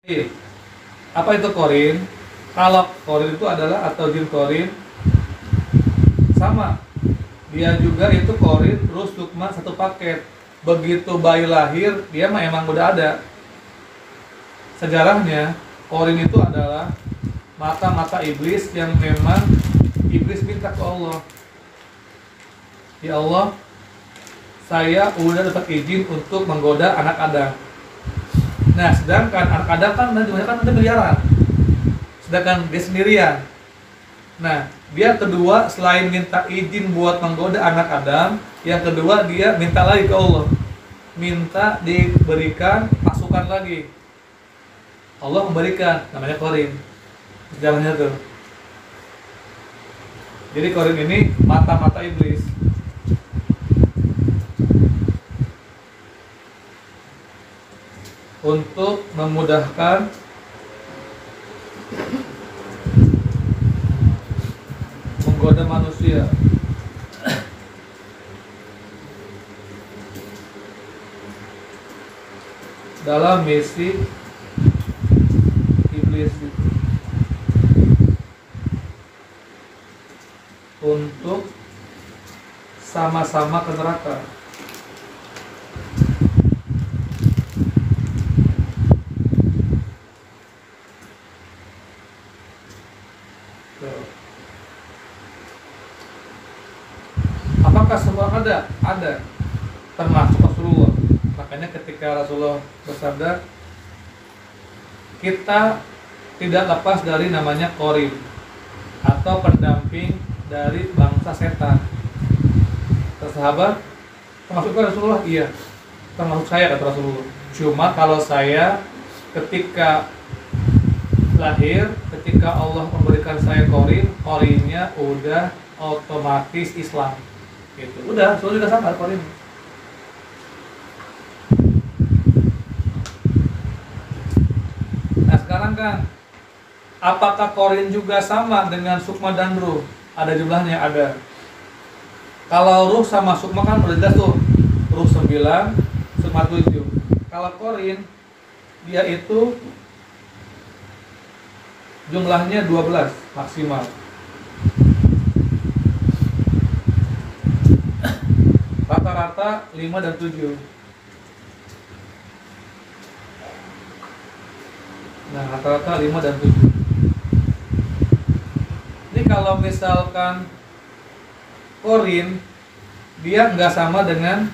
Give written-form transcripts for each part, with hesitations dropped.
Apa itu korin? Kalau korin itu adalah atau jin korin sama, dia juga itu korin terus sukma satu paket. Begitu bayi lahir dia mah emang udah ada. Sejarahnya korin itu adalah mata-mata iblis yang memang iblis minta ke Allah, ya Allah, saya udah dapat izin untuk menggoda anak Adam. Nah, sedangkan anak Adam kan ada miliaran, sedangkan dia sendirian. Nah, dia kedua selain minta izin buat menggoda anak Adam, yang kedua dia minta lagi ke Allah, minta diberikan pasukan lagi. Allah memberikan, namanya korin. Jalannya tuh. Jadi korin ini mata-mata iblis. Untuk memudahkan menggoda manusia. Dalam misi iblis untuk sama-sama ke neraka. Apakah semua ada? Ada. Termasuk Rasulullah. Makanya ketika Rasulullah bersabda, kita tidak lepas dari namanya korin atau pendamping dari bangsa setan. Sahabat, termasuk Rasulullah? Iya, termasuk saya, kata Rasulullah. Cuma kalau saya ketika lahir, ketika Allah memberikan saya korin, korinnya udah otomatis Islam. Gitu. Udah, Rasulullah juga sama korin. Nah sekarang kan, apakah korin juga sama dengan sukma dan ruh? Ada jumlahnya, ada. Kalau ruh sama sukma kan udah jelas tuh, ruh 9, sukma 7. Kalau korin, dia itu jumlahnya 12 maksimal. Rata-rata 5 dan 7. Nah, rata-rata 5 dan 7. Ini kalau misalkan korin, dia nggak sama dengan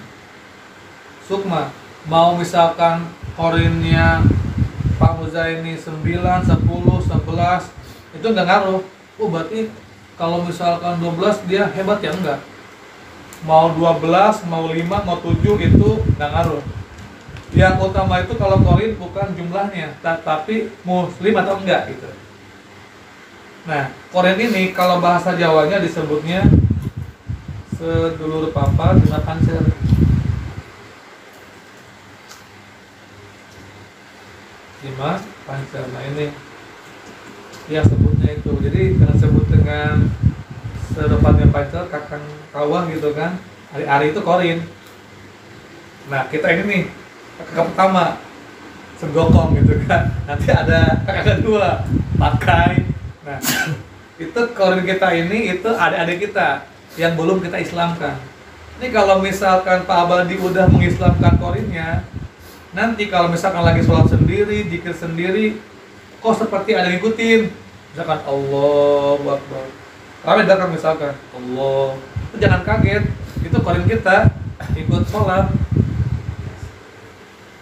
sukma. Mau misalkan korinnya Pak Muzaini 9, 10, 11, itu nggak ngaruh. Oh berarti kalau misalkan 12 dia hebat ya? Enggak. Mau 12, mau 5, mau 7 itu nggak ngaruh. Yang utama itu kalau korin bukan jumlahnya, tapi muslim atau enggak gitu. Nah, korin ini kalau bahasa Jawanya disebutnya sedulur papa dengan pancer. Lima pancer. Nah ini ya sebutnya itu. Jadi karena sebut dengan sedepannya pancer, kakang kawang gitu kan. Ari-ari itu korin. Nah kita ini nih kakak pertama segokong gitu kan. Nanti ada kakak kedua pakai. Nah itu korin kita ini itu adik-adik kita yang belum kita islamkan. Ini kalau misalkan Pak Abadi udah mengislamkan korinnya, nanti kalau misalkan lagi sholat sendiri, zikir sendiri, kok seperti ada yang ngikutin. Misalkan Allahu Akbar, ramai belakang misalkan Allah, itu jangan kaget, itu korin kita ikut sholat.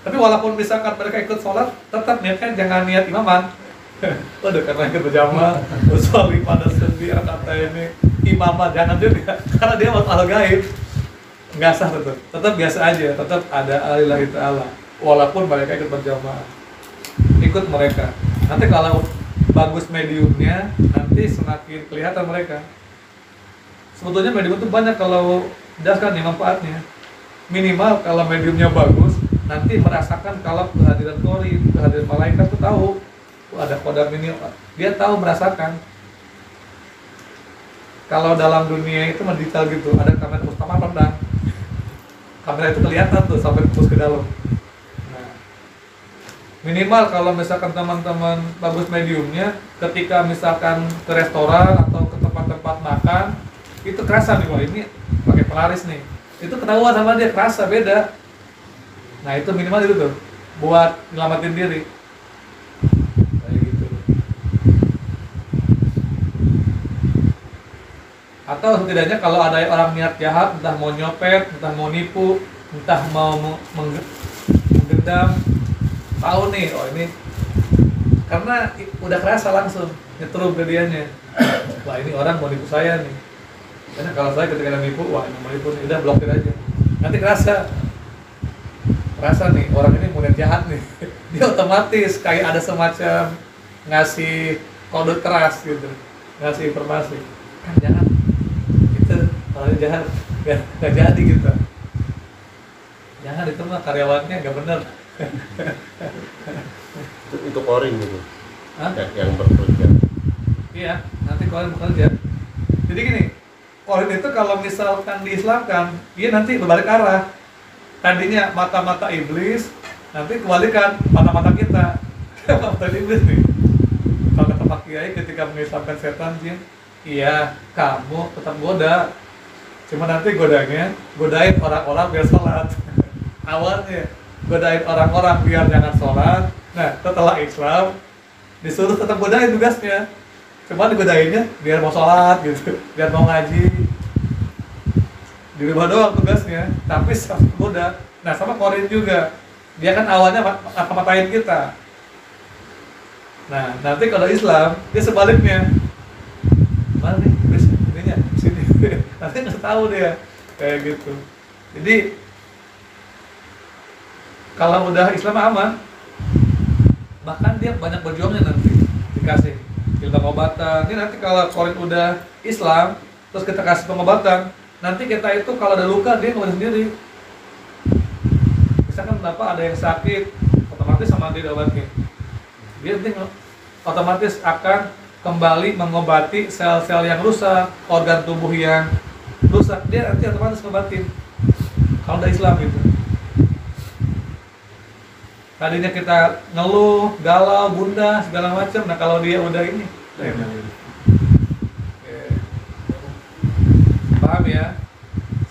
Tapi walaupun misalkan mereka ikut sholat, tetap niatkan jangan niat imaman. Waduh, karena ikut berjamaah, usolli pada sendi kata ini imamah, jangan juga, karena dia makhluk gaib, nggak sah tetap biasa aja, tetap ada alillahi ta'ala. Walaupun mereka ikut berjamaah, ikut mereka. Nanti kalau bagus mediumnya, nanti semakin kelihatan mereka. Sebetulnya medium itu banyak kalau jelaskan nih manfaatnya. Minimal kalau mediumnya bagus, nanti merasakan kalau kehadiran korin, kehadiran malaikat tuh tahu. Ada kodam ini, dia tahu merasakan. Kalau dalam dunia itu mendetail gitu, ada kamera utama pandang, kamera itu kelihatan tuh sampai tembus ke dalam. Nah, Minimal kalau misalkan teman-teman bagus mediumnya, ketika misalkan ke restoran atau ke tempat-tempat makan, itu kerasa nih, wah ini pakai pelaris nih, itu ketahuan sama dia, kerasa beda. Nah itu minimal itu tuh buat nyelamatin diri kayak gitu. Atau setidaknya kalau ada orang niat jahat, entah mau nyopet, entah mau nipu, entah mau menggendam, tahu nih, oh ini karena udah kerasa langsung nyetrum ke dianya, wah ini orang mau nipu saya nih. Karena kalau saya ketika ada nipu, wah ini mau nipu nih, udah blokir aja. Nanti kerasa nih orang ini mau niat jahat nih. Dia otomatis kayak ada semacam ngasih kode keras gitu, ngasih informasi, kan jangan itu kalau jahat nggak jadi gitu, jangan, itu mah karyawannya nggak bener. Itu korin gitu. Hah? Yang bekerja. Iya, nanti korin bekerja. Jadi gini, korin itu kalau misalkan diislamkan, dia nanti berbalik arah. Tadinya mata-mata iblis, nanti kebalikan mata-mata kita. Mata iblis nih. Kalau kata Pak Kiai ketika mengislamkan setan jin, iya kamu tetap goda, cuma nanti godain orang-orang biar sholat. Awalnya godain orang-orang biar jangan sholat. Nah setelah Islam disuruh tetap godain tugasnya, cuma digodainnya biar mau sholat gitu, biar mau ngaji. Di rumah doang tugasnya, tapi goda. Nah sama korin juga, dia kan awalnya mata-matain kita. Nah nanti kalau Islam dia sebaliknya, mana nih ininya sini. Nanti nggak tahu dia kayak gitu. Jadi kalau udah Islam aman, bahkan dia banyak berjuangnya nanti dikasih ilmu pengobatan. Ini nanti kalau korin udah Islam, terus kita kasih pengobatan, nanti kita itu kalau ada luka dia ngobatin sendiri. Misalkan kenapa ada yang sakit, otomatis sama dia diobatin. Dia nanti otomatis akan kembali mengobati sel-sel yang rusak, organ tubuh yang rusak, dia nanti otomatis ngobatin. Kalau udah Islam gitu. Tadinya kita ngeluh, galau, bunda, segala macam. Nah kalau dia udah ini, paham ya?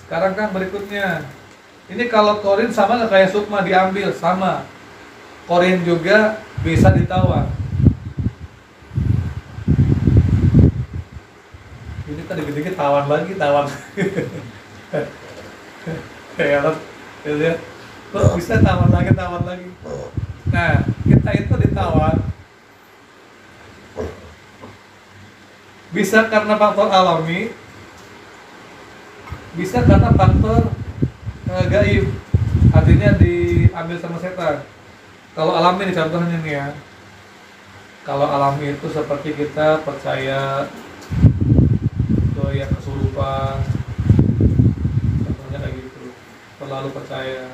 Sekarang kan berikutnya, ini kalau korin sama nggak kayak sukma diambil, sama. Korin juga bisa ditawar. Ini tadi dikit-dikit tawar lagi. Kayak ya, kok bisa tawar lagi. Nah kita itu ditawar bisa karena faktor alami, bisa karena faktor gaib, artinya diambil sama setan. Kalau alami nih contohnya nih ya, kalau alami itu seperti kita percaya ke yang kesurupan, contohnya kayak gitu, terlalu percaya.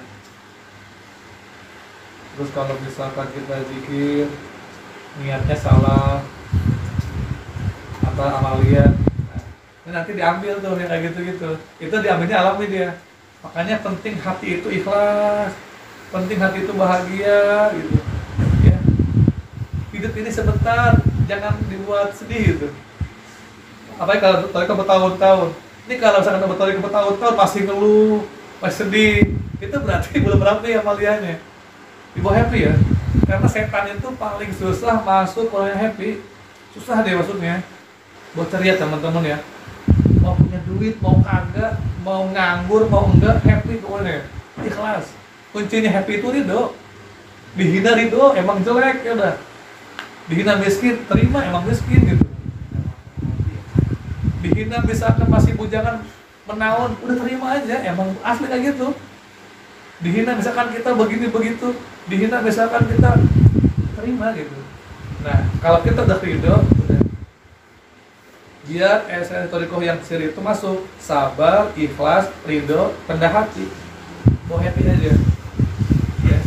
Terus kalau misalkan kita zikir niatnya salah, apa amalia, nah, ini nanti diambil tuh yang kayak gitu-gitu. Itu diambilnya alami dia. Makanya penting hati itu ikhlas, penting hati itu bahagia gitu. Ya. Hidup ini sebentar, jangan dibuat sedih gitu. Apalagi kalau mereka bertahun-tahun. Ini kalau misalkan bertahun-tahun masih ngeluh, masih sedih, itu berarti belum rapi amaliannya. Ibu happy ya, karena setan itu paling susah masuk orang yang happy. Susah deh maksudnya. Buat ceria teman-teman ya, mau punya duit, mau kagak, mau nganggur, mau enggak, happy pokoknya. Ikhlas. Kuncinya happy itu ridho. Dihina ridho, emang jelek ya udah. Dihina miskin, terima emang miskin gitu. Dihina misalkan masih bujangan menaun, udah terima aja, emang asli kayak gitu. Dihina misalkan kita begini begitu, dihina misalkan kita terima gitu. Nah kalau kita udah ridho, udah. Biar esentorikoh yang siri itu masuk, sabar, ikhlas, ridho, rendah hati, mau happy aja ya.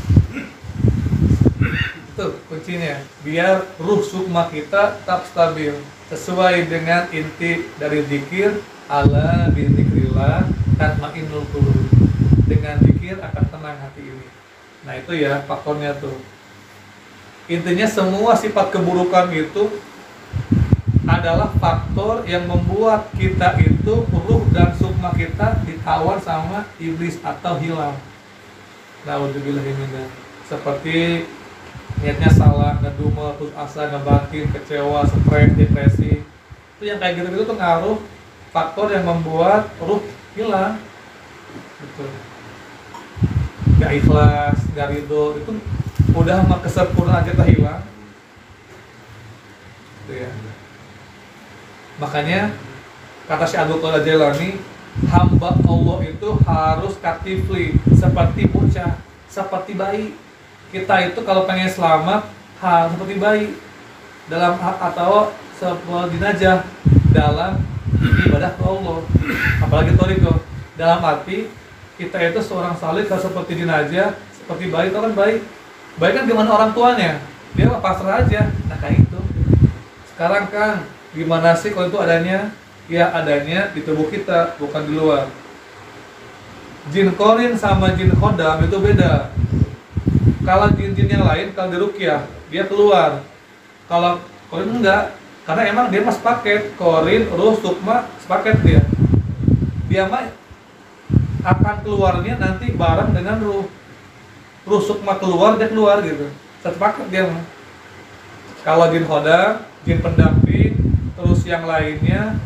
Itu kuncinya, biar ruh sukma kita tetap stabil sesuai dengan inti dari zikir, ala bizikrillah tatmainnul qulub. Dengan zikir akan tenang hati ini. Nah itu ya faktornya tuh. Intinya semua sifat keburukan itu adalah faktor yang membuat kita itu ruh dan sukma kita ditawan sama iblis atau hilang. Nauzubillahimindzalik. Seperti niatnya salah, ngedumel, putus asa, ngebatin, kecewa, stres, depresi. Itu yang kayak gitu-gitu tuh ngaruh faktor yang membuat ruh hilang. Betul. Gak ikhlas, gak ridho, itu udah mah kesempurnaan kita hilang. Itu ya. Makanya kata Syekh Abdul Qadir Jailani, hamba Allah itu harus katifli, seperti bocah, seperti bayi. Kita itu kalau pengen selamat harus seperti bayi dalam atau seperti jenazah dalam ibadah ke Allah. Apalagi toriko, dalam arti kita itu seorang salih kalau seperti jenazah, seperti bayi. Itu kan bayi kan gimana orang tuanya, dia pasrah aja. Nah kayak itu. Sekarang kan gimana sih kalau itu adanya? Ya adanya di tubuh kita, bukan di luar. Jin korin sama jin khodam itu beda. Kalau jin-jin yang lain, kalau di ruqyah, dia keluar. Kalau korin enggak, karena emang dia mas paket. Korin, ruh, sukma, sepaket dia. Dia mah akan keluarnya nanti bareng dengan ruh. Ruh sukma keluar, dia keluar gitu. Satu paket dia mah. Kalau jin khodam, jin pendamping, terus yang lainnya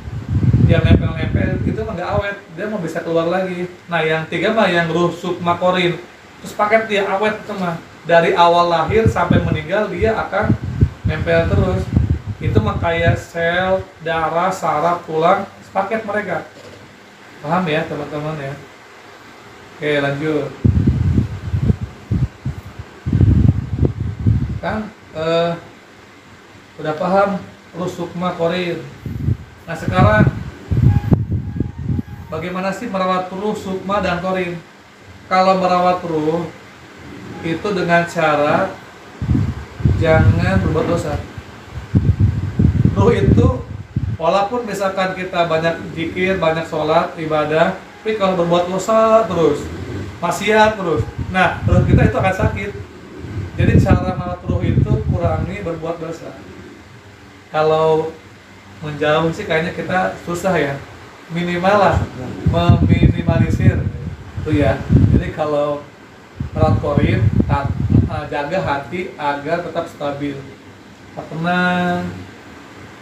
yang nempel-nempel itu mah nggak awet, dia mau bisa keluar lagi. Nah yang tiga mah yang ruh sukma korin, terus paket dia awet itu mah dari awal lahir sampai meninggal dia akan nempel terus. Itu mah kayak sel, darah, saraf, tulang, sepaket mereka. Paham ya teman-teman ya? Oke lanjut. Kan udah paham ruh sukma korin. Nah sekarang bagaimana sih merawat ruh, sukma, dan korin? Kalau merawat ruh itu dengan cara jangan berbuat dosa. Ruh itu walaupun misalkan kita banyak zikir, banyak sholat, ibadah, tapi kalau berbuat dosa terus, maksiat terus, nah ruh kita itu akan sakit. Jadi cara merawat ruh itu kurangi berbuat dosa. Kalau menjauh sih kayaknya kita susah ya, minimal lah meminimalisir itu ya. Jadi kalau merawat korin, jaga hati agar tetap stabil, tetap tenang,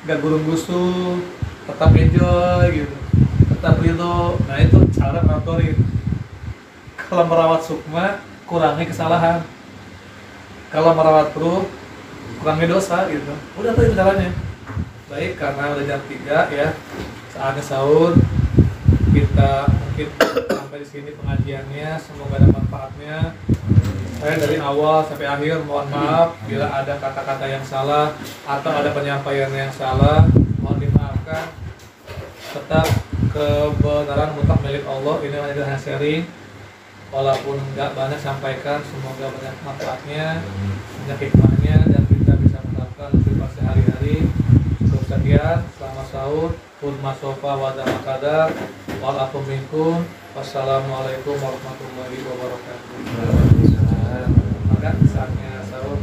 gak gurung gusu, tetap enjoy gitu, tetap ridho. Nah itu cara merawat korin. Kalau merawat sukma, kurangi kesalahan. Kalau merawat ruh, kurangi dosa gitu. Udah tuh itu caranya. Baik, karena udah jam 3 ya, saatnya sahur. Kita mungkin sampai di sini pengajiannya, semoga ada manfaatnya. Saya dari awal sampai akhir mohon maaf bila ada kata-kata yang salah atau ada penyampaian yang salah, mohon dimaafkan. Tetap kebenaran mutlak milik Allah. Ini hanya sharing, walaupun nggak banyak sampaikan, semoga banyak manfaatnya, banyak hikmahnya, dan kita bisa menerapkan kehidupan sehari-hari. Sekian, selamat sahur, hurma sofa wa damakadar, walakum minkum, wassalamualaikum warahmatullahi wabarakatuh. Maka saatnya sahur.